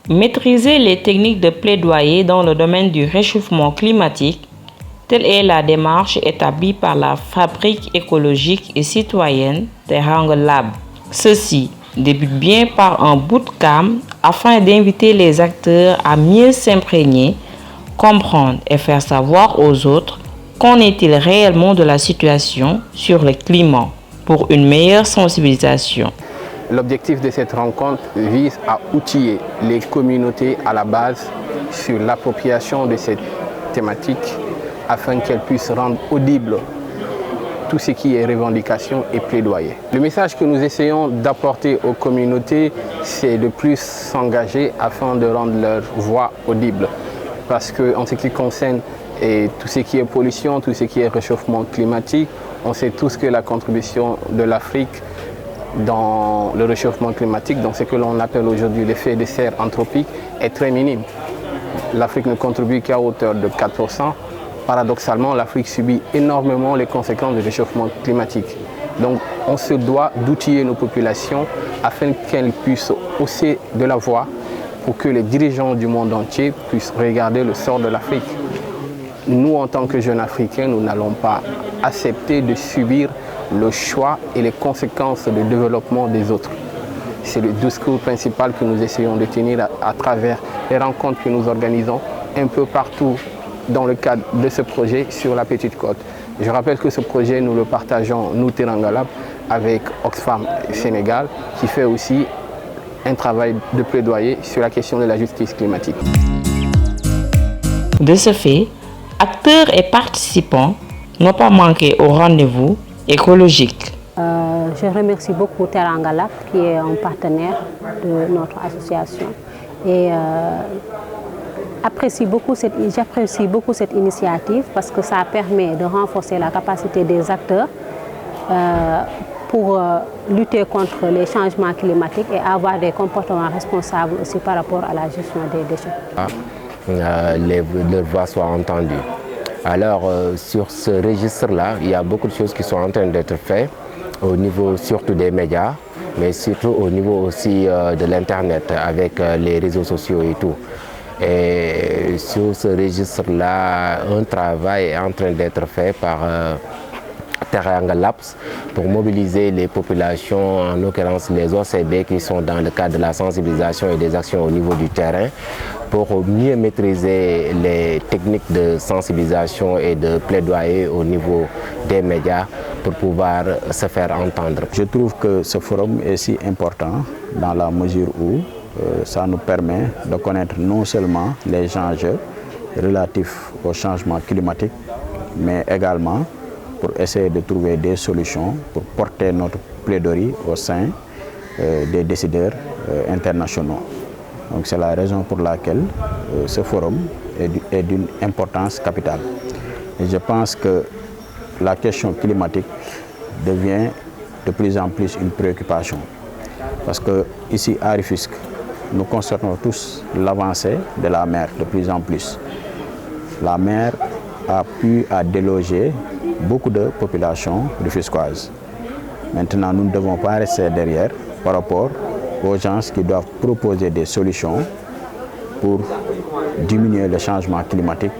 Maîtriser les techniques de plaidoyer dans le domaine du réchauffement climatique, telle est la démarche établie par la Fabrique écologique et citoyenne Teranga Lab. Ceci débute bien par un bootcamp afin d'inviter les acteurs à mieux s'imprégner, comprendre et faire savoir aux autres qu'en est-il réellement de la situation sur le climat pour une meilleure sensibilisation. L'objectif de cette rencontre vise à outiller les communautés à la base sur l'appropriation de cette thématique afin qu'elles puissent rendre audible tout ce qui est revendication et plaidoyer. Le message que nous essayons d'apporter aux communautés, c'est de plus s'engager afin de rendre leur voix audible. Parce qu'en ce qui concerne tout ce qui est pollution, tout ce qui est réchauffement climatique, on sait tous que la contribution de l'Afrique dans le réchauffement climatique, dans ce que l'on appelle aujourd'hui l'effet de serre anthropique, est très minime. L'Afrique ne contribue qu'à hauteur de 4%. Paradoxalement, l'Afrique subit énormément les conséquences du réchauffement climatique. Donc on se doit d'outiller nos populations afin qu'elles puissent hausser de la voix pour que les dirigeants du monde entier puissent regarder le sort de l'Afrique. Nous, en tant que jeunes Africains, nous n'allons pas accepter de subir le choix et les conséquences du développement des autres. C'est le discours principal que nous essayons de tenir à travers les rencontres que nous organisons un peu partout dans le cadre de ce projet sur la Petite Côte. Je rappelle que ce projet, nous le partageons, nous, Teranga Lab, avec Oxfam Sénégal, qui fait aussi un travail de plaidoyer sur la question de la justice climatique. De ce fait, acteurs et participants n'ont pas manqué au rendez-vous écologique. Je remercie beaucoup Teranga Lab, qui est un partenaire de notre association. Et j'apprécie beaucoup cette initiative parce que ça permet de renforcer la capacité des acteurs pour lutter contre les changements climatiques et avoir des comportements responsables aussi par rapport à la gestion des déchets. Leurs voix soient entendues. Alors sur ce registre-là, il y a beaucoup de choses qui sont en train d'être faites au niveau surtout des médias, mais surtout au niveau aussi de l'Internet avec les réseaux sociaux et tout. Et sur ce registre-là, un travail est en train d'être fait par Teranga Labs pour mobiliser les populations, en l'occurrence les OCB qui sont dans le cadre de la sensibilisation et des actions au niveau du terrain, pour mieux maîtriser les techniques de sensibilisation et de plaidoyer au niveau des médias pour pouvoir se faire entendre. Je trouve que ce forum est si important dans la mesure où ça nous permet de connaître non seulement les enjeux relatifs au changement climatique, mais également pour essayer de trouver des solutions pour porter notre plaidoirie au sein des décideurs internationaux. Donc c'est la raison pour laquelle ce forum est d'une importance capitale. Et je pense que la question climatique devient de plus en plus une préoccupation. Parce que ici à Rufisque, nous constatons tous l'avancée de la mer de plus en plus. La mer a pu déloger beaucoup de populations rufisquoises. Maintenant, nous ne devons pas rester derrière par rapport aux gens qui doivent proposer des solutions pour diminuer le changement climatique.